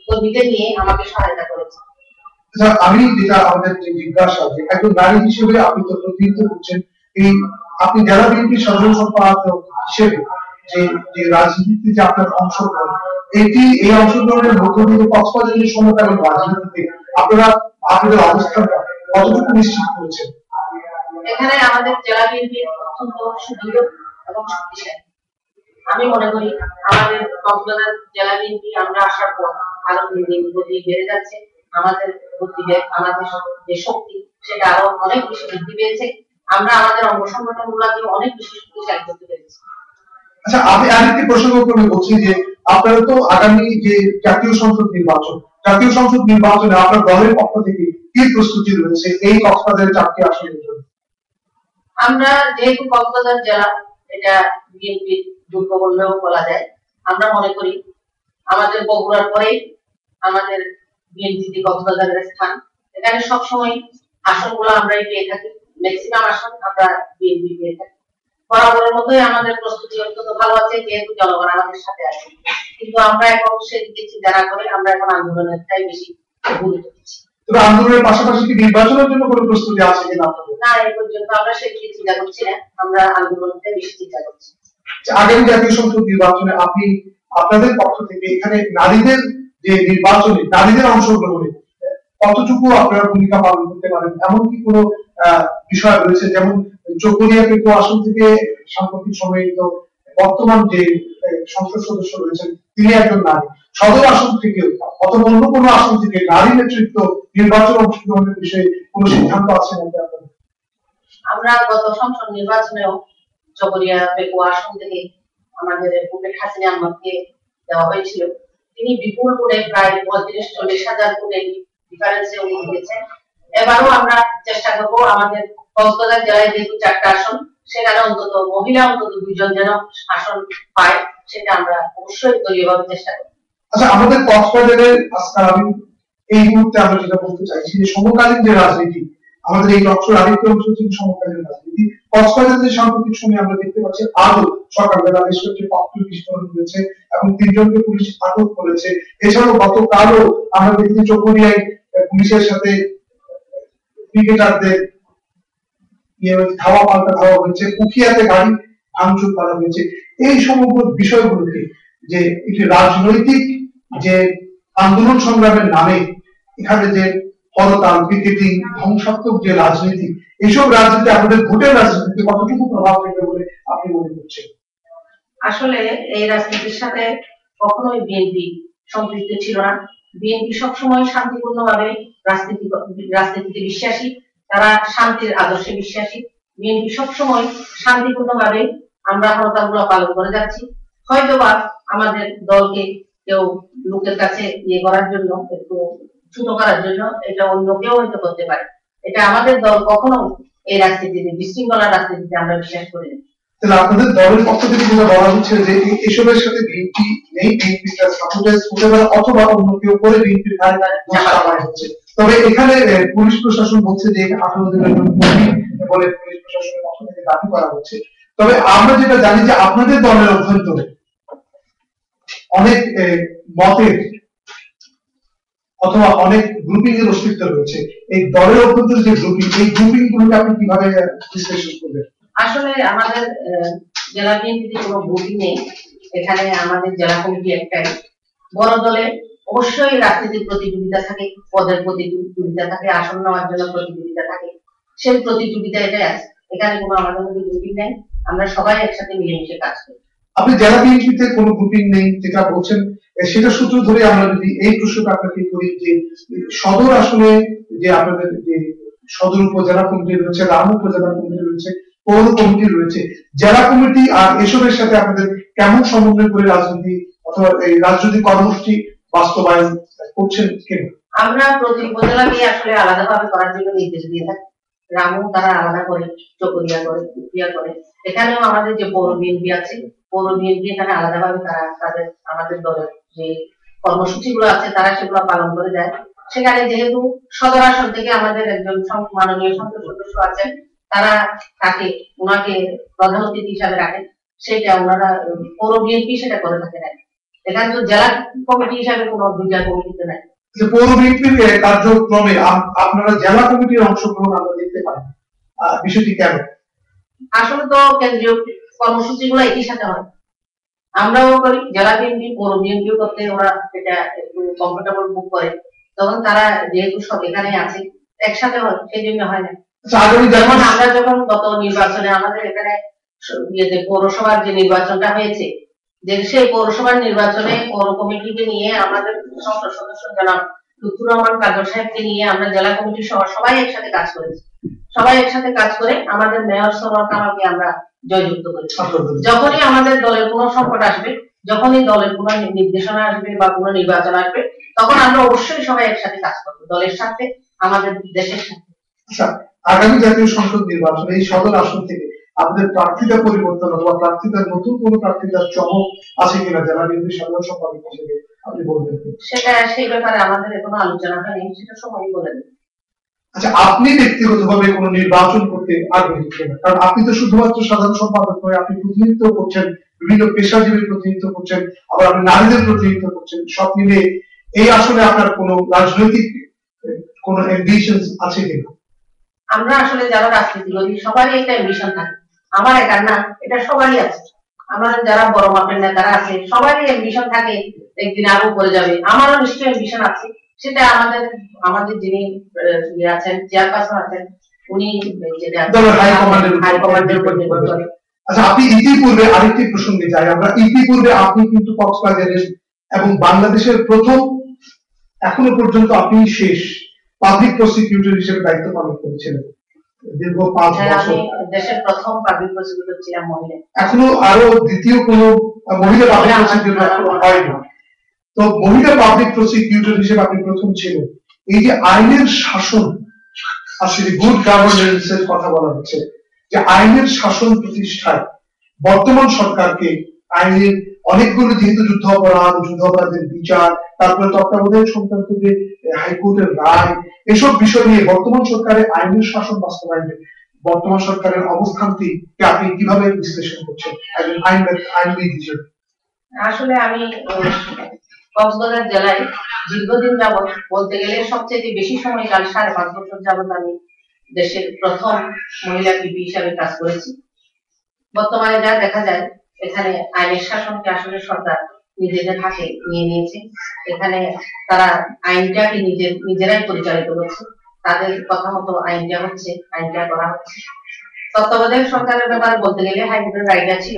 কর্মীদের নিয়ে আমাকে সহায়তা করেছে। আমি যেটা আমাদের যে জিজ্ঞাসা যে একজন নারী হিসেবে আপনি তো প্রতিনিধিত্ব করছেন, এই আপনি জেলা বিএনপির সাধারণ সম্পাদক হিসেবে যে যে রাজনীতিতে যে আপনার অংশগ্রহণ, এই অংশগ্রহণের মধ্য দিয়ে কক্সবাজারের সমকালীন রাজনীতিতে আপনারা আপনাদের অবস্থানটা কতটুকু নিশ্চিত করেছেন? এখানে আমাদের জেলা বিএনপি অত্যন্ত সুদৃঢ় এবং শক্তিশালী। আমি মনে করি আমাদের কক্সবাজার জেলা বিএনপি আমরা আসার পর আরো দিন দিন গতি বেড়ে যাচ্ছে। আমাদের গতিবেগ, আমাদের যে শক্তি সেটা আরো অনেক বেশি বৃদ্ধি পেয়েছে। আমরা আমাদের অঙ্গ সংগঠনগুলোকে অনেক বেশি শক্তিশালী করতে পেরেছি। আচ্ছা, আমি আরেকটি প্রসঙ্গ করে বলছি যে আপনারা তো আগামী যে জাতীয় সংসদ নির্বাচনে আপনার দলের পক্ষ থেকে কি প্রস্তুতি রয়েছে এই কক্সবাজারের 4টি আসনের জন্য? আমরা যেহেতু কক্সবাজার জেলা এটা বিএনপির দুর্গ বললেও বলা যায়, আমরা মনে করি আমাদের বগুড়ার পরেই আমাদের বিএনপি কক্সবাজারের স্থান। এখানে সবসময় আসনগুলো আমরাই পেয়ে থাকি, ম্যাক্সিমাম আসন আমরা বিএনপি পেয়ে থাকি। বরাবরের মতোই আমাদের প্রস্তুতি অত্যন্ত ভালো আছে, যেহেতু জনগণ আমাদের সাথে আছে। কিন্তু আমরা এখন সেদিকে চিন্তা না করে আমরা এখন আন্দোলনেরটাই বেশি গুরুত্ব দিচ্ছি। তবে আন্দোলনের পাশাপাশি কি নির্বাচনের জন্য কোনো প্রস্তুতি আছে কিনা আপনাদের? না, এই পর্যন্ত আমরা সেদিকে চিন্তা করছি না, আমরা আন্দোলনটাই বেশি চিন্তা করছি। আগামী জাতীয় সংসদ নির্বাচনে আপনি আপনাদের পক্ষ থেকে এখানে নারীদের যে নির্বাচনে নারীদের অংশগ্রহণে কতটুকু আপনারা ভূমিকা পালন করতে পারেন, এমন কি কোনো বিষয় রয়েছে? যেমন চকরিয়া পেকো আসন থেকে সাম্প্রতিক সময়ে তো বর্তমান যে সংসদ সদস্য রয়েছেন তিনি একজন নারী। সদর আসন থেকে অথবা অন্য কোনো আসন থেকে নারী নেতৃত্ব নির্বাচন অংশগ্রহণের বিষয়ে কোনো সিদ্ধান্ত আছে নাকি আপনাদের? আমরা গত সংসদ নির্বাচনেও চকরিয়া পেকো আসন থেকে আমাদের বুকেট হাসিনা আহমদকে দেওয়া হয়েছিল। তিনি বিপুল করে প্রায় ৩৫-৪০ হাজার কোটি ডিফারেন্সে উনি জিতেছেন। এবারও আমরা চেষ্টা করব আমাদের কক্সবাজার জেলায় যেহেতু 4টা আসন, সেখানে অন্তত মহিলা অন্তত 2জন যেন আসন পায়, সেটা আমরা অবশ্যই দলীয়ভাবে চেষ্টা করব। আচ্ছা, আমাদের কক্সবাজারের আজকাল আমি এই মুহূর্তে আমরা যেটা বলতে চাইছি যে সমকালীন যে রাজনীতি, আমাদের এই লক্ষ্যের আরেকটি অংশ হচ্ছে সমকালীন রাজনীতি। কক্সবাজারের যে সাম্প্রতিক সময়ে আমরা দেখতে পাচ্ছি আরো সকালবেলা বেশ কয়েকটি ককটেল বিস্ফোরণ হয়েছে এবং 3জনকে পুলিশ আটক করেছে। এছাড়াও গতকালও আমরা দেখছি চকরিয়ায় পুলিশের সাথে ক্রিকেটারদের ধাওয়া পাল্টা ধাওয়া হয়েছে, উখিয়াতে গাড়ি ভাঙচুর করা হয়েছে। এই সমগ্র বিষয়গুলোকে যে একটি রাজনৈতিক যে আন্দোলন সংগ্রামের নামে এখানে যে হরতাল, পিকেটিং, ধ্বংসাত্মক যে রাজনীতি, এইসব রাজনীতি আমাদের ভোটের রাজনীতিতে কতটুকু প্রভাব ফেলবে বলে আপনি মনে করছেন? আসলে এই রাজনীতির সাথে কখনোই বিএনপি সম্পৃক্ত ছিল না। বিএনপি সবসময় শান্তিপূর্ণভাবে রাজনীতিতে বিশ্বাসী, তারা শান্তির আদর্শে বিশ্বাসী। বিএনপি সবসময় শান্তিপূর্ণভাবে আমরা হরতালগুলো পালন করে যাচ্ছি। হয়তোবা আমাদের দলকে কেউ লোকের কাছে ইয়ে করার জন্য, একটু ছোট করার জন্য এটা অন্য কেউ হয়তো করতে পারে। এটা আমাদের দল কখনো এই রাজনীতিতে, বিশৃঙ্খলা রাজনীতিতে আমরা বিশ্বাস করি না। তাহলে আপনাদের দলের পক্ষ থেকে যেটা বলা হচ্ছে যে এসবের সাথে বিএনপি নেই, বিএনপিটা সাপোর্টাইজ করতে পারে অথবা অন্য কেউ করে বিএনপির ধারণা হচ্ছে। তবে এখানে পুলিশ প্রশাসন বলছে যে 18 দিনের জন্য বলে পুলিশ প্রশাসনের পক্ষ থেকে দাবি করা হচ্ছে। তবে আমরা যেটা জানি যে আপনাদের দলের অভ্যন্তরে অনেক মতের অথবা অনেক গ্রুপিং এর অস্তিত্ব রয়েছে। এই দলের অভ্যন্তরে যে গ্রুপিং, এই গ্রুপিং গুলোকে আপনি কিভাবে বিশ্লেষণ করবেন? আসলে আমাদের জেলা বিএনপিতে কোনো গ্রুপিং নেই। এখানে আমাদের জেলা কমিটি একটাই। বড় দলে অবশ্যই রাজনীতির প্রতিযোগিতা থাকে, পদের প্রতিযোগিতা থাকে, আসন নেওয়ার জন্য প্রতিযোগিতা থাকে। সেই প্রতিযোগিতা এটাই আছে। এখানে কোনো আমাদের মধ্যে গ্রুপিং নেই, আমরা সবাই একসাথে মিলেমিশে কাজ করি। আপনি জেলা বিএনপিতে কোনো গ্রুপিং নেই যেটা বলছেন, সেটা সূত্র ধরে আমরা যদি এই প্রশ্নটা আপনাকে করি যে সদর আসনে যে আপনাদের যে সদর উপজেলা কমিটি রয়েছে, রাম উপজেলা কমিটি রয়েছে, পৌর কমিটি রয়েছে, জেলা কমিটি আর এসবের সাথে আপনাদের কেমন সমন্বয় করে রাজনীতি অথবা এই রাজনৈতিক কর্মসূচি বাস্তবায়ন করছেন কেন? আমরা প্রতি উপজেলাকে আসলে আলাদাভাবে করার জন্য নির্দেশ দিয়ে থাকি। রামু তারা আলাদা করে, চকরিয়া করে, কুপিয়া করে। এখানেও আমাদের যে পৌর বিএনপি আছে, পৌর বিএনপি এখানে আলাদাভাবে তারা তাদের আমাদের দলের যে কর্মসূচিগুলো আছে তারা সেগুলো পালন করে যায়। সেখানে যেহেতু সদর আসন থেকে আমাদের একজন মাননীয় সংসদ সদস্য আছেন, তারা ওনাকে প্রধান অতিথি হিসাবে রাখেন। সেটা ওনারা পৌর বিএনপি সেটা করে থাকে না। এখানে তো জেলা কমিটি হিসাবে কোনো দুইটা কমিটিতে নাই। যে পৌর বিএনপির কার্যক্রমে আপনারা জেলা কমিটির অংশগ্রহণ আমরা দেখতে পাই, বিষয়টি কেন? আসলে তো কেন্দ্রীয় কর্মসূচিগুলো একই সাথে হয়, আমরাও করি, জেলা বিএনপি পৌর বিএনপিও করতে ওরা এটা একটু কমফোর্টেবল বুক করে, তখন তারা যেহেতু সব এখানে আছে একসাথে হয়, সেই জন্য হয় না। যেমন আমরা যখন গত নির্বাচনে আমাদের এখানে ইয়েতে পৌরসভার যে নির্বাচনটা হয়েছে, যে সেই পৌরসভার নির্বাচনে পৌর কমিটিকে নিয়ে আমাদের সংসদ সদস্য জনাব লুৎফুর রহমান কাজল সাহেবকে নিয়ে আমরা জেলা কমিটির সবাই একসাথে কাজ করেছি, সবাই একসাথে কাজ করে আমাদের মেয়র সরওয়ার কামালকে আমরা জয়যুক্ত করেছি। যখনই আমাদের দলের কোনো সংকট আসবে, যখনই দলের কোনো নির্দেশনা আসবে বা কোনো নির্বাচন আসবে, তখন আমরা অবশ্যই সবাই একসাথে কাজ করবো, দলের সাথে, আমাদের দেশের সাথে। আচ্ছা, আগামী জাতীয় সংসদ নির্বাচনে এই সদর আসন থেকে আপনাদের প্রার্থীতা পরিবর্তন অথবা প্রার্থীতার নতুন কোন প্রার্থীতার চমক আছে কিনা জেলা বিএনপির সাধারণ সম্পাদক হিসেবে আপনি বলবেন? সেটা সেই ব্যাপারে আমাদের কোনো আলোচনা হয়নি, সেটা সময়ই বলে দেবে। আচ্ছা, আপনি ব্যক্তিগতভাবে কোন নির্বাচন করতে আগ্রহী কিনা? কারণ আপনি তো শুধুমাত্র সাধারণ সম্পাদক নয়, আপনি প্রতিনিধিত্ব করছেন, বিভিন্ন পেশাজীবীর প্রতিনিধিত্ব করছেন, আবার আপনি নারীদের প্রতিনিধিত্ব করছেন, সব মিলে এই আসলে আপনার কোন রাজনৈতিক কোন অ্যাম্বিশনস আছে কিনা? আমরা আসলে যারা রাজনীতি করি সবারই একটা অ্যাম্বিশন থাকে, আমার একার না, এটা সবারই আছে। আমাদের যারা বড় মাপের নেতারা আছে সবারই অ্যাম্বিশন থাকে একদিন আরো উপরে যাবে, আমারও নিশ্চয়ই অ্যাম্বিশন আছে। সেটা আমাদের যিনি আছেন চেয়ারপারসন আছেন, উনি যেটা হাইকমান্ডের উপর নির্ভর করে। আচ্ছা, আপনি ইতিপূর্বে আরেকটি প্রসঙ্গে যাই আমরা, ইতিপূর্বে আপনি কিন্তু কক্সবাজারের এবং বাংলাদেশের প্রথম, এখনো পর্যন্ত আপনি শেষ পাবলিক প্রসিকিউটর হিসেবে দায়িত্ব পালন করেছিলেন দীর্ঘ 5 বছর। দেশের প্রথম পাবলিক প্রসিকিউটর ছিলাম মহিলা। এখনো আরো দ্বিতীয় কোনো মহিলা পাবলিক প্রসিকিউটর হয়নি। তো মহিলা পাবলিক প্রসিকিউটর হিসেবে আপনি প্রথম ছিলেন। এই যে আইনের শাসন, আসলে গুড গভর্নেন্স এর কথা বলা হচ্ছে, যে আইনের শাসন প্রতিষ্ঠায় বর্তমান সরকারকে আইনের অনেকগুলো, যেহেতু যুদ্ধাপরাধের বিচার, তারপরে তত্ত্বাবধায়ক সংক্রান্ত যে হাইকোর্টের রায়, এসব বিষয় নিয়ে বর্তমান সরকারের আইনের শাসন বাস্তবায়নে বর্তমান সরকারের অবস্থানটি আপনি কিভাবে বিশ্লেষণ করছেন একজন আইনবিদ হিসেবে? আসলে আমি কক্সবাজার জেলায় দীর্ঘদিন যাবৎ, বলতে গেলে সবচেয়ে বেশি সময়কাল 5.5 বছর যাবৎ আমি দেশের প্রথম মহিলা পিপি হিসাবে কাজ করেছি। বর্তমানে যা দেখা যায়, এখানে আইনের শাসনকে আসলে সরকার নিজেদের হাতে নিয়ে নিয়েছে। এখানে তারা আইনটাকে নিজেরাই পরিচালিত করছে, তাদের কথা মতো আইনটা করা হচ্ছে। তত্ত্বাবধায়ক সরকারের ব্যাপারে বলতে গেলে হাইকোর্টের রায়টা ছিল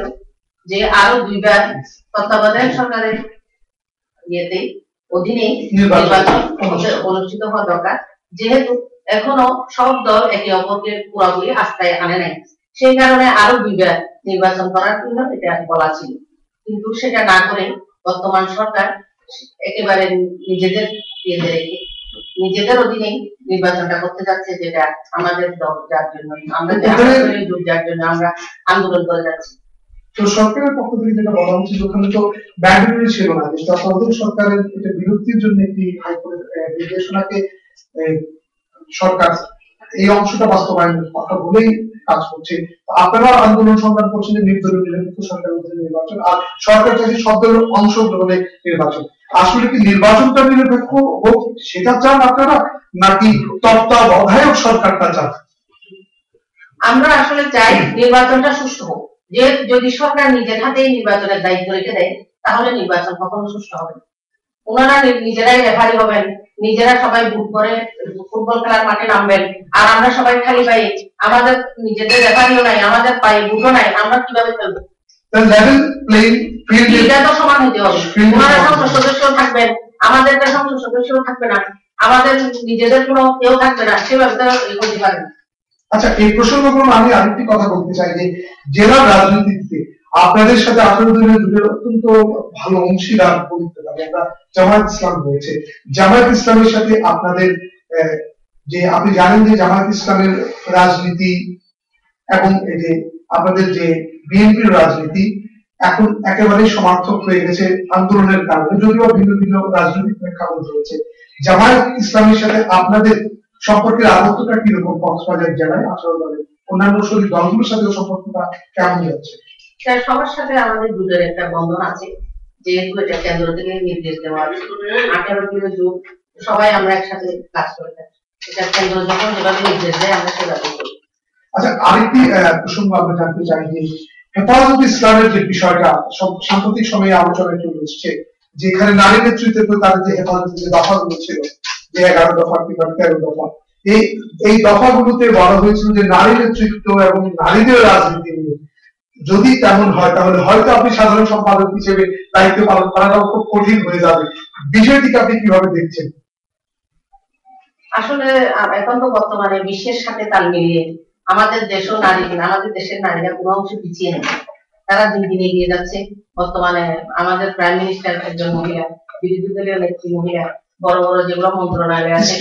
যে আরো 2 বার তত্ত্বাবধায়ক সরকারের অধীনে নির্বাচন অনুষ্ঠিত হওয়া দরকার, যেহেতু এখনো সব দল একে অপরকে পুরোপুরি আস্থায় আনে নাই, সেই কারণে আরো 2 বার নির্বাচন করার জন্য এটা বলা ছিল। কিন্তু সেটা না করে বর্তমান সরকার একেবারে নিজেদের রেখে নিজেদের অধীনে নির্বাচনটা করতে যাচ্ছে, যেটা আমাদের দল যার জন্য আমরা আন্দোলন করে যাচ্ছি। তো সরকারের পক্ষ থেকে যেটা বলা হচ্ছে, ওখানে তো ব্যান্ডারি ছিল না, তত্ত্বাবধায়ক সরকারের এটা বিরক্তির জন্য একটি হাইকোর্টের নির্দেশনাকে সরকার এই অংশটা বাস্তবায়নের কথা বলেই কাজ করছে। আপনারা আন্দোলন সংগ্রাম করছেন নির্দলীয় নিরপেক্ষ সরকারের নির্বাচন, আর সরকার চাইছে সব দলের অংশগ্রহণে নির্বাচন। আসলে কি নির্বাচনটা নিরপেক্ষ হোক সেটা চান আপনারা, নাকি তত্ত্বাবধায়ক সরকারটা চান? আমরা আসলে চাই নির্বাচনটা সুষ্ঠু হোক। যে যদি সরকার নিজের হাতেই নির্বাচনের দায়িত্ব রেখে দেয়, তাহলে নির্বাচন কখনো সুষ্ঠু হবে না। ওনারা নিজেরাই রেফারি হবেন, নিজেরা সবাই ভোট করে ফুটবল খেলার মাঠে নামবেন, আর আমরা সবাই খালি পায়ে, আমাদের নিজেদের রেফারিও নাই, আমাদের পায়ে ভোটও নাই, আমরা কিভাবে খেলবো? এটা তো সমান হতে হবে। ওনারা সংসদ সদস্য থাকবেন, আমাদের সংসদ সদস্য থাকবে না, আমাদের নিজেদের কোনো কেউ থাকবে না, সেভাবে তো করতে পারে না। আচ্ছা, এই প্রসঙ্গক্রমে আমি আরেকটি কথা বলতে চাই যে জেলা রাজনীতিতে আপনাদের সাথে আপনাদের জুটের অত্যন্ত ভালো অংশীদার বলতে পারি আমরা, জামায়াত ইসলাম রয়েছে। জামায়াত ইসলামের সাথে আপনাদের যে, আপনি জানেন যে জামায়াত ইসলামের রাজনীতি এবং এই যে আপনাদের যে বিএনপির রাজনীতি এখন একেবারে সমার্থক হয়ে গেছে আন্দোলনের কারণে, যদিও ভিন্ন ভিন্ন রাজনৈতিক প্রেক্ষাপট রয়েছে। জামায়াত ইসলামের সাথে আপনাদের সম্পর্কের আবদ্ধতা কিরকম কক্সবাজার জেলায়? আসলে দলের অন্যান্য শরীর দলগুলোর সাথে সম্পর্কটা কেমন যাচ্ছে? সবার সাথে আমাদের জুটের একটা বন্ধন আছে, যেহেতু এটা কেন্দ্র থেকে নির্দেশ দেওয়া আছে 18 জুন সবাই আমরা একসাথে কাজ করে থাকি, এটা কেন্দ্র যখন যেভাবে নির্দেশ দেয় আমরা সেভাবে করি। আচ্ছা, আরেকটি প্রসঙ্গ আমরা জানতে চাই যে হেফাজত ইসলামের যে বিষয়টা সাম্প্রতিক সময়ে আলোচনায় চলে এসছে, যেখানে নারী নেতৃত্বে তাদের যে হেফাজতের যে দফাগুলো ছিল, যে 11 দফা কিংবা 13 দফা, এই দফাগুলোতে বলা হয়েছিল যে নারী নেতৃত্ব এবং নারীদের রাজনীতি নিয়ে যদি তেমন হয় তাহলে হয়তো আপনি সাধারণ সম্পাদক হিসেবে দায়িত্ব পালন করাটাও খুব কঠিন হয়ে যাবে। বিষয়টিকে আপনি কিভাবে দেখছেন? আসলে এখন তো বর্তমানে বিশ্বের সাথে তাল মিলিয়ে আমাদের দেশও নারী, আমাদের দেশের নারীরা কোনো অংশ পিছিয়ে নেই, তারা দিন দিন এগিয়ে যাচ্ছে। বর্তমানে আমাদের প্রাইম মিনিস্টার একজন মহিলা, বিরোধী দলীয় নেত্রী মহিলা, বড় বড় যেগুলো মন্ত্রণালয় আছে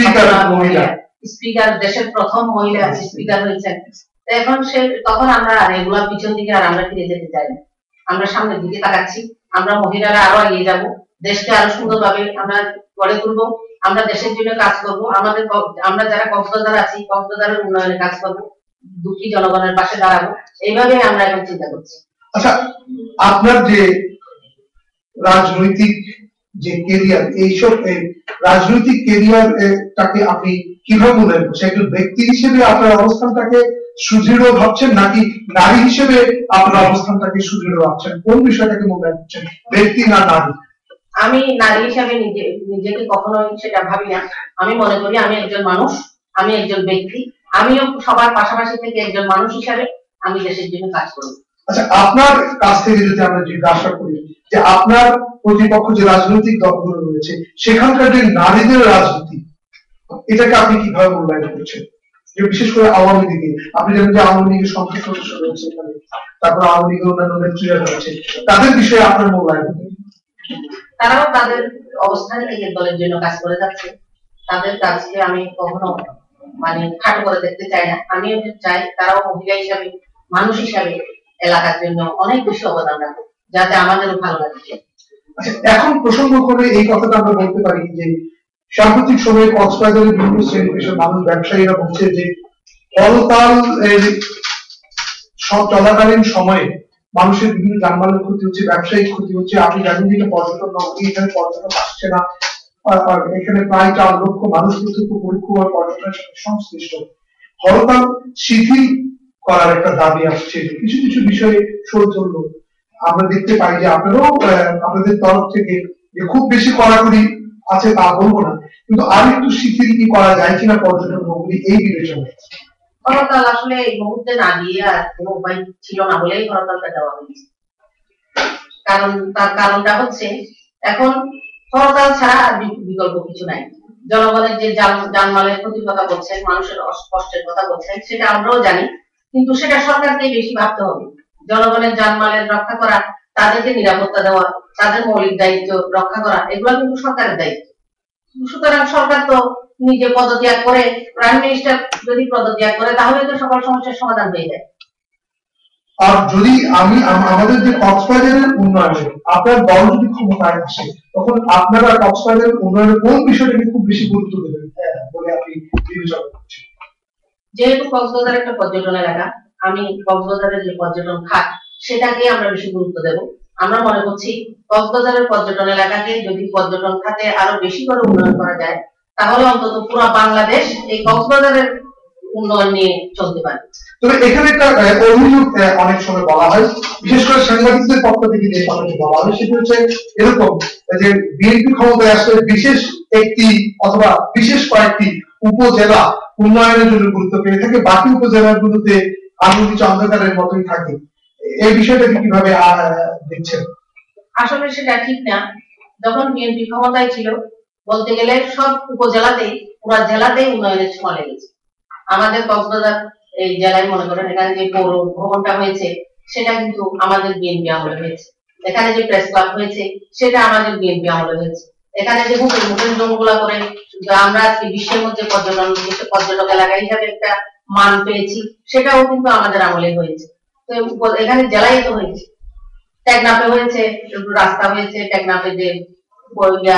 মহিলা, স্পিকার, দেশের প্রথম মহিলা স্পিকার হয়েছেন। এখন তখন আমরা এগুলা পিছন দিকে আর আমরা ফিরে যেতে চাই না, আমরা সামনের দিকে তাকাচ্ছি। আমরা মহিলারা আরো এগিয়ে যাব, দেশকে আরো সুন্দরভাবে আমরা গড়ে তুলবো, আমরা দেশের জন্য কাজ করব, আমরা যারা কক্সবাজার আছি কক্সবাজারের উন্নয়নে কাজ করবো, দুঃখী জনগণের পাশে দাঁড়াবো, এইভাবে আমরা এখন চিন্তা করছি। আচ্ছা, আপনার যে রাজনৈতিক যে কেরিয়ার, এইসব রাজনৈতিক কেরিয়ারটাকে আপনি কিভাবে মূল্যায়ন করছেন? একজন ব্যক্তি হিসেবে আপনার অবস্থানটাকে সুদৃঢ় ভাবছেন, নাকি নারী হিসেবে আপনার অবস্থানটাকে সুদৃঢ় ভাবছেন? কোন বিষয়টাকে মূল্যায়ন করছেন, ব্যক্তি না নারী? আমি নারী হিসাবে নিজেকে কখনোই সেটা ভাবি না। আমি মনে করি আমি একজন মানুষ, আমি একজন ব্যক্তি, আমিও সবার পাশাপাশি থেকে একজন মানুষ হিসাবে আমি দেশের জন্য কাজ করব। আচ্ছা, আপনার কাছ থেকে যদি আমরা জিজ্ঞাসা করি যে আপনার প্রতিপক্ষ যে রাজনৈতিক দলগুলো রয়েছে সেখানকার যে নারীদের রাজনীতি, এটাকে আপনি কিভাবে মূল্যায়ন করছেন? যে বিশেষ করে আওয়ামী লীগে, আপনি জানেন যে আওয়ামী লীগের সংসদ সদস্য রয়েছে এখানে, তারপর আওয়ামী লীগের অন্যান্য নেত্রীরা রয়েছে, তাদের বিষয়ে আপনার মূল্যায়ন? তারাও তাদের অবস্থান থেকে দলের জন্য কাজ করে যাচ্ছে, তাদের কাজকে আমি কখনো মানে খাটো করে দেখতে চাই না। আমিও চাই তারাও মহিলা হিসাবে, মানুষ হিসাবে এলাকার জন্য অনেক বেশি অবদান রাখে, যাতে আমাদেরও ভালো লাগে। আচ্ছা, এখন প্রসঙ্গ করে এই কথাটা আমরা বলতে পারি যে সাম্প্রতিক সময়ে কক্সবাজারের বিভিন্ন শ্রেণী পেশার মানুষ, ব্যবসায়ীরা বলছে যে হরতাল সব চলাকালীন সময়ে মানুষের বিভিন্ন যানবাহনের ক্ষতি হচ্ছে, ব্যবসায়িক ক্ষতি হচ্ছে। আপনি জানেন যে পর্যটন নগরী, এখানে পর্যটক আসছে না, আর এখানে প্রায় 4 লক্ষ মানুষ প্রত্যক্ষ পরোক্ষভাবে পর্যটনের সাথে সংশ্লিষ্ট। হরতাল শিথিল করার একটা দাবি আসছে, কিছু কিছু বিষয়ে সৌজন্য আমরা দেখতে পাই যে আপনারাও আপনাদের তরফ থেকে যে খুব বেশি কড়াকড়ি আছে তা বলবো না, কিন্তু আর একটু শিথিল কি করা যায় কিনা পর্যটন নগরী, এই বিবেচনায়। হরতাল আসলে এই মুহূর্তে না দিয়ে আর কোনো উপায় ছিল না বলেই হরতালটা দেওয়া হয়েছে। তার কারণটা হচ্ছে এখন হরতাল ছাড়া আর বিকল্প কিছু নাই। জনগণের যে জানমালের ক্ষতির কথা বলছেন, মানুষের কষ্টের কথা বলছেন, সেটা আমরাও জানি, কিন্তু সেটা সরকারকে বেশি ভাবতে হবে। জনগণের জানমালের রক্ষা করা, তাদেরকে নিরাপত্তা দেওয়া, তাদের মৌলিক দায়িত্ব রক্ষা করা, এগুলো কিন্তু সরকারের দায়িত্ব। সুতরাং সরকার তো নিজে পদত্যাগ করে, প্রাইম মিনিস্টার যদি পদত্যাগ করে তাহলে তো সকল সমস্যার সমাধান হয়ে যায়। আর যদি আমাদের যে কক্সবাজারের উন্নয়নে আপনার দল যদি ক্ষমতায় আসে, তখন আপনারা কক্সবাজারের উন্নয়নের কোন বিষয়টাকে খুব বেশি গুরুত্ব দেবেন বলে আপনি বিবেচনা করছেন? যেহেতু কক্সবাজার একটা পর্যটন এলাকা, আমি কক্সবাজারের যে পর্যটন খাত সেটাকে আমরা বেশি গুরুত্ব দেব। আমরা মনে করছি কক্সবাজারের পর্যটন এলাকাকে যদি পর্যটন খাতে আরো বেশি করে উন্নয়ন করা যায়, তাহলে অন্তত পুরো বাংলাদেশ এই কক্সবাজারের উন্নয়ন নিয়ে চলতে পারে। তবে এখানে একটা অভিযোগ অনেক সময় বলা হয়, বিশেষ করে সাংবাদিকদের পক্ষ থেকে যে কথাটি বলা হয় সেটি হচ্ছে এরকম যে বিএনপি ক্ষমতায় আসলে বিশেষ একটি অথবা বিশেষ কয়েকটি উপজেলা উন্নয়নের জন্য গুরুত্ব পেয়ে থাকে, বাকি উপজেলাগুলোতে আগুন অন্ধকারের মতোই থাকে। এই বিষয়টাকে কিভাবে দেখছেন? আসলে সেটা ঠিক না। যখন বিএনপি ক্ষমতায় ছিল, বলতে গেলে সব উপজেলাতেই, পুরো জেলাতেই উন্নয়নের ছোঁয়া লেগেছে। আমাদের কক্সবাজার এই জেলায় মনে করেন এখানে যে পৌর ভবনটা হয়েছে সেটা কিন্তু আমাদের বিএনপি আমলে হয়েছে। এখানে যে প্রেস ক্লাব হয়েছে সেটা আমাদের বিএনপি আমলে হয়েছে। এখানে যে হোটেল জোন গুলা করে আমরা আজকে বিশ্বের মধ্যে পর্যটক এলাকা হিসাবে একটা মান পেয়েছি, সেটাও কিন্তু আমাদের আমলে হয়েছে। তো এখানে জেলায় তো হয়েছে, টেকনাফে হয়েছে, রাস্তা হয়েছে, টেকনাফে যে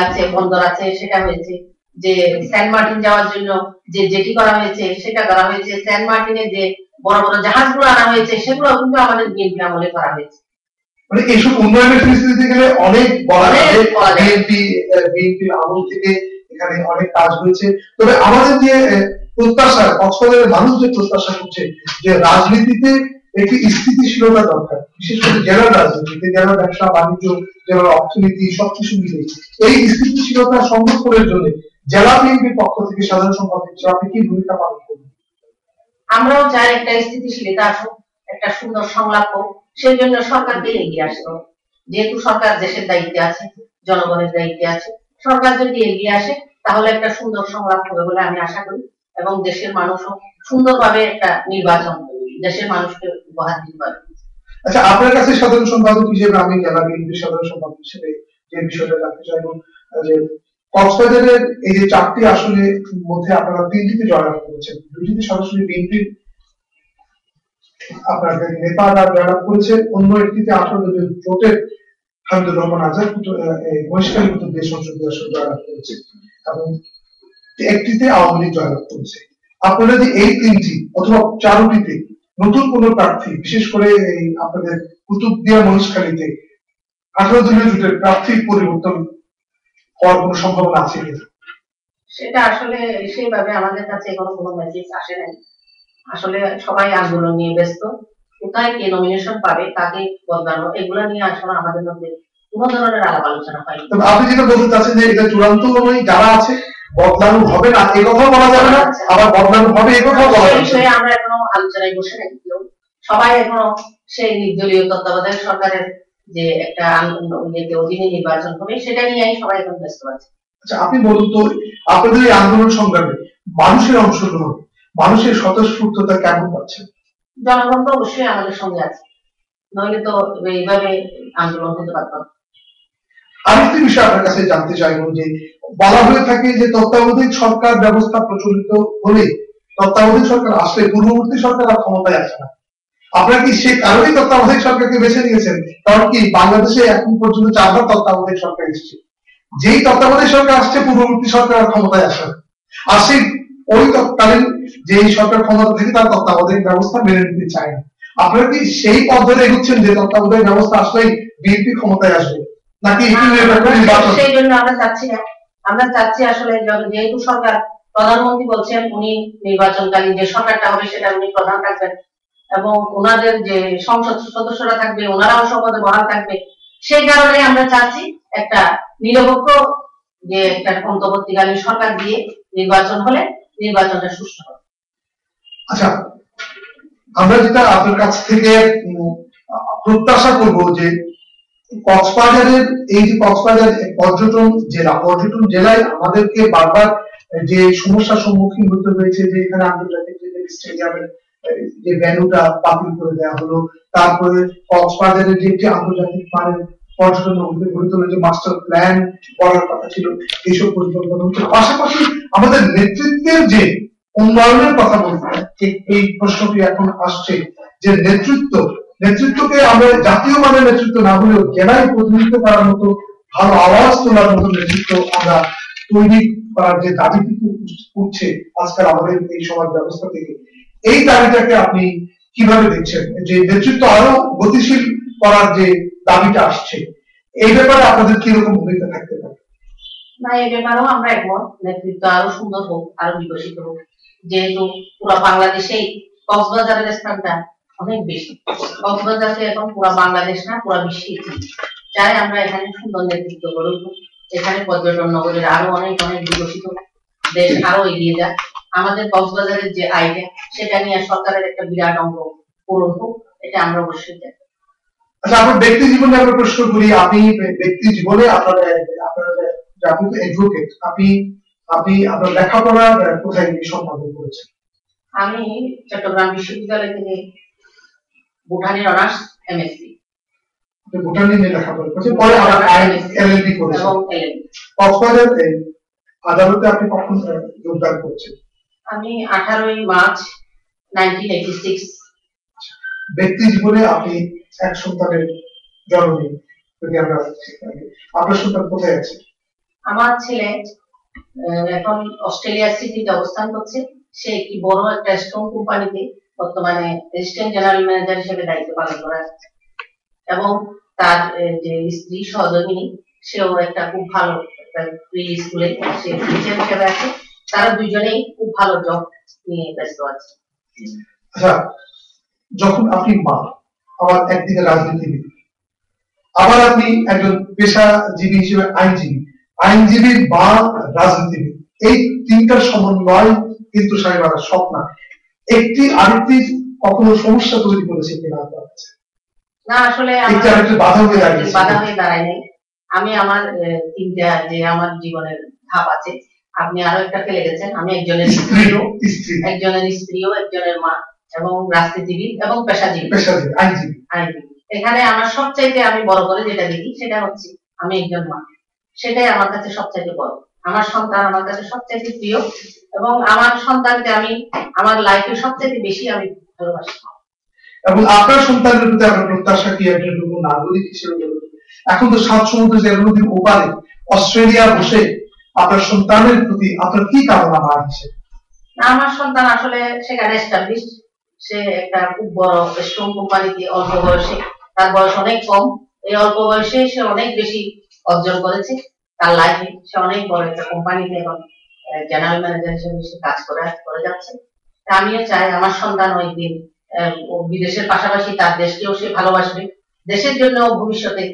আছে বন্দর আছে সেটা হয়েছে, যে সেন্ট মার্টিন যাওয়ার জন্য যে জেটি করা হয়েছে সেটা করা হয়েছে, সেন্ট মার্টিনে যে বড় বড় জাহাজগুলো আনা হয়েছে সেগুলো কিন্তু আমাদের বিএনপি আমলে করা হয়েছে। মানে এইসব উন্নয়নের ফেসিলিটি গেলে অনেক বলা যাবে। অনেক বলা যাবে। বিএনপি আমল থেকে এখানে অনেক কাজ হয়েছে। তবে আমাদের যে প্রত্যাশা, কক্সবাজারের মানুষ যে প্রত্যাশা করছে যে রাজনীতিতে একটি স্থিতিশীলতা দরকার, বিশেষ করে জেলার রাজনীতিতে, জেলার ব্যবসা বাণিজ্য, জেলার অর্থনীতি সবকিছু মিলে এই স্থিতিশীলতা সংরক্ষণের জন্য জেলা বিএনপির পক্ষ থেকে সাধারণ সম্পাদক হিসেবে আপনি কি ভূমিকা পালন করবেন? আমরাও চাই একটা স্থিতিশীলতা আসুক, একটা সুন্দর সংলাপ হোক। সেই জন্য সরকারকে এগিয়ে আসতে হবে। যেহেতু সরকার দেশের দায়িত্বে আছে, জনগণের দায়িত্বে আছে, সরকার যদি এগিয়ে আসে তাহলে একটা সুন্দর সংলাপ হবে বলে আমি আশা করি, এবং দেশের মানুষও সুন্দরভাবে একটা নির্বাচন দেশের মানুষকে উপহার দিতে পারবে। আচ্ছা, আপনার কাছে সাধারণ সম্পাদক হিসেবে, আমি জেলা বিএনপির সাধারণ সম্পাদক হিসেবে যে বিষয়টা জানতে চাইবো, যে কক্সবাজারের এই যে 4টি আসনের মধ্যে আপনারা 3টিতে জয়লাভ করেছেন, 2টিতে সরাসরি বিএনপির আপনাদের নেতারা জয়লাভ করেছে, অন্য একটিতে আপনাদের জোটের হামিদুর রহমান আজাদ মহেশখালী উত্তর দিয়ে সংসদীয় আসন জয়লাভ করেছে, এবং একটিতে আওয়ামী লীগ জয়লাভ করেছে। আপনারা যে এই 3টি অথবা 4টিতে নতুন কোন প্রার্থী, বিশেষ করে এই আপনাদের কুতুবদিয়া মহেশখালীতে 18 দলীয় জোটের প্রার্থী পরিবর্তন হওয়ার কোন সম্ভাবনা আছে কিনা? সেটা আসলে সেইভাবে আমাদের কাছে এখনো কোনো মেসেজ আসে নাই। আসলে সবাই আন্দোলন নিয়ে ব্যস্ত, কোথায় কে নমিনেশন পাবে, কাকে বদলানো, এগুলা নিয়ে আসলে আমাদের মধ্যে কোনো ধরনের আলাপ আলোচনা হয়নি। তবে আপনি যেটা বলতে চাচ্ছেন যে এটা চূড়ান্ত নয়, যারা আছে বদলানো হবে না এই কথাও বলা যাবে না, আবার বদলানো হবে এই কথাও বলা যাবে না। আমরা এখনো আলোচনায় বসে নাই কেউ। সবাই এখনো সেই নির্দলীয় তত্ত্বাবধায়ক সরকারের যে একটা অধীনে নির্বাচন হবে সেটা নিয়েই সবাই এখন ব্যস্ত আছে। আচ্ছা, আপনি বলুন তো, আপনাদের এই আন্দোলন সংগ্রামে মানুষের অংশগ্রহণ, মানুষের স্বতঃস্ফূর্ততা কেমন পাচ্ছেন? জনগণ তো অবশ্যই আমাদের সঙ্গে আছে, নইলে তো এইভাবে আন্দোলন হতে পারত না। আরেকটি বিষয় আপনার কাছে জানতে চাইবো, যে বলা হয়ে থাকে যে তত্ত্বাবধায়ক সরকার ব্যবস্থা প্রচলিত হলে, তত্ত্বাবধায়ক সরকার আসলে পূর্ববর্তী সরকার আর ক্ষমতায় আসে না। আপনারা কি সে কারণেই তত্ত্বাবধায়ক সরকারকে বেছে নিয়েছেন? কারণ কি বাংলাদেশে এখন পর্যন্ত 4বার তত্ত্বাবধায়ক সরকার এসেছে, যেই তত্ত্বাবধায়ক সরকার আসছে পূর্ববর্তী সরকার আর ক্ষমতায় আসে না, আর সেই ওই তৎকালীন যে সরকার ক্ষমতা থেকে তার তত্ত্বাবধায়ক ব্যবস্থা মেনে নিতে চায় না। আপনারা কি সেই পথ ধরে এগোচ্ছেন যে তত্ত্বাবধায়ক ব্যবস্থা আসলেই বিএনপি ক্ষমতায় আসবে, নাকি সেই জন্য আমরা চাচ্ছি না। আমরা চাচ্ছি আসলে যেহেতু সরকার, প্রধানমন্ত্রী বলছেন উনি নির্বাচনকালীন যে সরকারটা হবে সেটা উনি প্রধান থাকবেন, এবং ওনাদের যে সংসদ সদস্যরা থাকবে ওনারাও শপথে বহাল থাকবে, সেই কারণে আমরা চাচ্ছি একটা নিরপেক্ষ যে একটা অন্তর্বর্তীকালীন সরকার দিয়ে নির্বাচন হলে নির্বাচনটা সুষ্ঠু হবে। আচ্ছা, আমরা যেটা আপনার কাছ থেকে প্রত্যাশা করব যে কক্সবাজারের এই যে কক্সবাজার পর্যটন জেলায় আমাদেরকে বারবার যে সমস্যার সম্মুখীন হতে হয়েছে, যে এখানে আন্তর্জাতিক স্টেডিয়ামের যে ভ্যানুটা বাতিল করে দেওয়া হলো, তারপরে কক্সবাজারের যে একটি আন্তর্জাতিক মানের পর্যটন গড়ে তোলার যে মাস্টার প্ল্যান করার কথা ছিল, এইসব পরিকল্পনা হচ্ছে। পাশাপাশি আমাদের নেতৃত্বের যে উন্নয়নের কথা বলতে এই প্রশ্নটি এখন আসছে, যে নেতৃত্বকে আমরা জাতীয় মানের নেতৃত্ব না হলেও জেলায় প্রতিনিধিত্ব করার মতো, ভালো আওয়াজ তোলার মতো নেতৃত্ব আমরা তৈরি করার যে দাবিটুকু উঠছে আজকাল আমাদের এই সমাজ ব্যবস্থা থেকে, এই দাবিটাকে আপনি কিভাবে দেখছেন? যে নেতৃত্ব আরো গতিশীল করার যে দাবিটা আসছে, এই ব্যাপারে আপনাদের কিরকম ভূমিকা থাকতে পারে? না, এই ব্যাপারেও আমরা একমত, নেতৃত্ব আরো সুন্দর হোক, আরো বিকশিত হোক। যেহেতু পুরো বাংলাদেশেই কক্সবাজারের স্থানটা অনেক বেশি, কক্সবাজারকে এখন পুরো বাংলাদেশ না পুরো বিশ্বে চাই আমরা এখানে সুন্দর নেতৃত্ব গড়ে উঠুক, এখানে পর্যটন নগরীর আরো অনেক অনেক বিকশিত, দেশ আরো এগিয়ে যাক, আমাদের কক্সবাজারের যে আইডিয়া সেটা নিয়ে সরকারের একটা বিরাট অঙ্গ পূরণ হোক, এটা আমরা অবশ্যই চাই। আচ্ছা, আপনার ব্যক্তি জীবনে আমরা প্রশ্ন করি, আপনি ব্যক্তি জীবনে আপনার আপনি তো অ্যাডভোকেট, আপনি আপনি আপনার লেখাপড়া কোথায় সম্পাদন করেছেন? আমি চট্টগ্রাম বিশ্ববিদ্যালয় থেকে বোটানির অনার্স এমএসসি, বোটানি নিয়ে লেখাপড়া করেছেন, পরে আবার এলএলবি করেছেন। এবং এলএলবি। কক্সবাজার আদালতে আপনি কখন যোগদান করেছেন? আমি 18ই মার্চ 1986। ব্যক্তি জীবনে আপনি এক সন্তানের জননী, যদি আমরা আপনার সন্তান কোথায় আছে? আমার ছেলে এখন অস্ট্রেলিয়া সিডনিতে অবস্থান করছে, সে একটি বড় একটা স্টোন কোম্পানিতে বর্তমানে অ্যাসিস্ট্যান্ট জেনারেল ম্যানেজার হিসেবে দায়িত্ব পালন করে, এবং তার যে স্ত্রী সহধর্মিনী, সেও একটা খুব ভালো একটা প্রি স্কুলে সে টিচার হিসেবে আছে। তারা দুইজনেই খুব ভালো জব নিয়ে ব্যস্ত আছে। আচ্ছা, যখন আপনি মা, আবার একদিকে রাজনীতিবিদ, আবার আপনি একজন পেশাজীবী হিসেবে আইনজীবী বা রাজনীতিবিদ, এই তিনটার সমন্বয় কিন্তু সাহেবারা সব না। একটি আরেকটি কখনো সমস্যা তৈরি করেছে কিনা আপনার কাছে? না, আসলে একটি আরেকটি বাধা হয়ে দাঁড়ায় নাই। আমি আমার তিনটা যে আমার জীবনের ধাপ আছে, আপনি আরো একটা ফেলে গেছেন। আমি একজনের স্ত্রীও, একজনের মা, এবং রাজনীতিবিদ এবং পেশাজীবী আইনজীবী। এখানে আমার সবচাইতে আমি বড় করে যেটা দেখি সেটা হচ্ছে আমি একজন মা। সেটাই আমার কাছে সবচাইতে বড়। আমার সন্তান আমার কাছে সবচাইতে প্রিয়, এবং আমার সন্তানকে আমি আমার লাইফে সবচাইতে বেশি আমি ভালোবাসি। এবং আপনার সন্তানের প্রতি আপনার প্রত্যাশা কি একজন নাগরিক হিসেবে? এখন তো 7 সমুদ্র নদীর ওপারে অস্ট্রেলিয়া বসে আপনার সন্তানের প্রতি আপনার কি কামনা মা হিসেবে? আমার সন্তান আসলে সেখানে এস্টাবলিশড, সে একটা খুব বড় স্ট্রং কোম্পানিতে অল্প বয়সে, তার বয়স অনেক কম, এই অল্প বয়সে সে অনেক বেশি অর্জন করেছে তার লাইফে। সে অনেক বড় একটা কোম্পানিতে এবং জেনারেল ম্যানেজার হিসেবে সে কাজ করে যাচ্ছে। আমিও চাই আমার সন্তান একদিন বিদেশের পাশাপাশি তার দেশকেও সে ভালোবাসবে, দেশের জন্য ভবিষ্যতে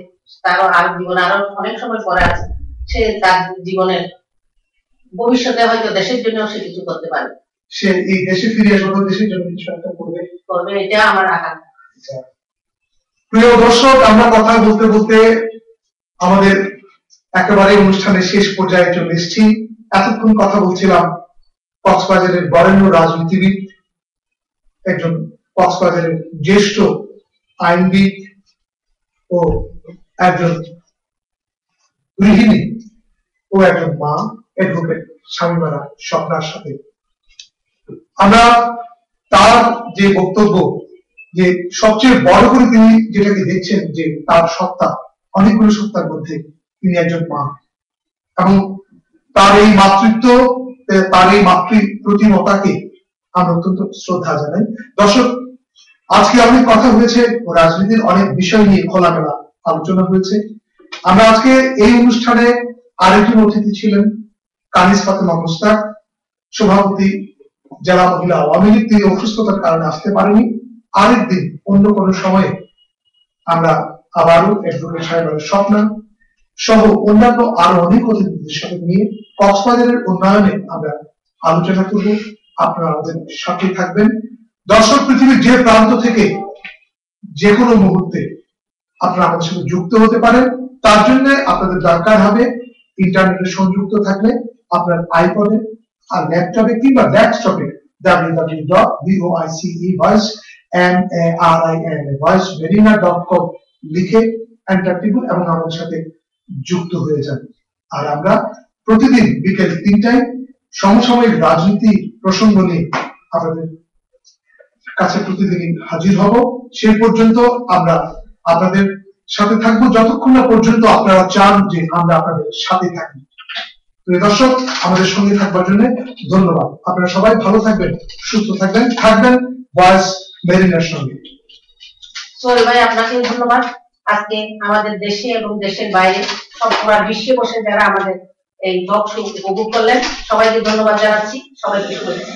তারও আর জীবনে আরো অনেক সময় পরে আছে, সে তার জীবনের ভবিষ্যতে হয়তো দেশের জন্য সে কিছু করতে পারে, সে এই দেশে ফিরে এসে দেশের জন্য কিছু একটা করবে, এটা আমার আকাঙ্ক্ষা। প্রিয় দর্শক, আমরা কথা বলতে বলতে আমাদের একেবারে অনুষ্ঠানের শেষ পর্যায়ে চলে এসেছি। এতক্ষণ কথা বলছিলাম কক্সবাজারের বরেণ্য রাজনীতিবিদ, একজন কক্সবাজারের জ্যেষ্ঠ আইনবিদ ও একজন গৃহিণী ও একজন মা, অ্যাডভোকেট শামীমারা স্বপ্নার সাথে আমরা তার যে বক্তব্য, যে সবচেয়ে বড় করে তিনি যেটাকে দেখছেন যে তার সত্তা, অনেকগুলো সত্তার মধ্যে তিনি একজন মা, এবং তার এই মাতৃত্ব, তার এই মাতৃ প্রতিমতাকে আমরা অত্যন্ত শ্রদ্ধা জানাই। দর্শক, আজকে অনেক কথা হয়েছে, রাজনীতির অনেক বিষয় নিয়ে খোলামেলা আলোচনা হয়েছে। আমরা আজকে এই অনুষ্ঠানে আরেকজন অতিথি ছিলেন কানিজ ফাতেমা মুস্তাক, সভাপতি জেলা মহিলা আওয়ামী লীগ। তিনি অসুস্থতার কারণে আসতে পারেনি। আরেকদিন অন্য কোনো সময়ে আমরা আবারও অ্যাডভোকেট সাহেবের স্বপ্না সহ অন্যান্য আরো অনেক অতিথিদের সাথে নিয়ে কক্সবাজারের উন্নয়নে আমরা আলোচনা করব। আপনারা আমাদের সাথে থাকবেন। দর্শক, পৃথিবীর যে প্রান্ত থেকে যে কোনো মুহূর্তে আপনারা আমাদের সাথে যুক্ত হতে পারেন। তার জন্য আপনাদের দরকার হবে ইন্টারনেটে সংযুক্ত থাকলে আপনার আইপডে আর ল্যাপটপে কিংবা ডেস্কটপে www.voice.com লিখে এন্টার টিপুন এবং আমাদের সাথে যুক্ত হয়ে যান। আর আমরা প্রতিদিন বিকেল 3টায় সমসাময়িক রাজনীতি প্রসঙ্গ নিয়ে আপনাদের কাছে প্রতিদিন হাজির হব। সে পর্যন্ত আমরা আপনাদের সাথে থাকবো, যতক্ষণ না পর্যন্ত আপনারা চান যে আমরা আপনাদের সাথে থাকি। দর্শক, আমাদের সঙ্গে থাকবার জন্য ধন্যবাদ। আপনারা সবাই ভালো থাকবেন, সুস্থ থাকবেন ভয়েস মেরিনার সঙ্গে। সোহেল ভাই, আপনাকে ধন্যবাদ। আজকে আমাদের দেশে এবং দেশের বাইরে সব পুরা বিশ্বে বসে যারা আমাদের এই টক শো উপভোগ করলেন, সবাইকে ধন্যবাদ জানাচ্ছি। সবাইকে শুভেচ্ছা।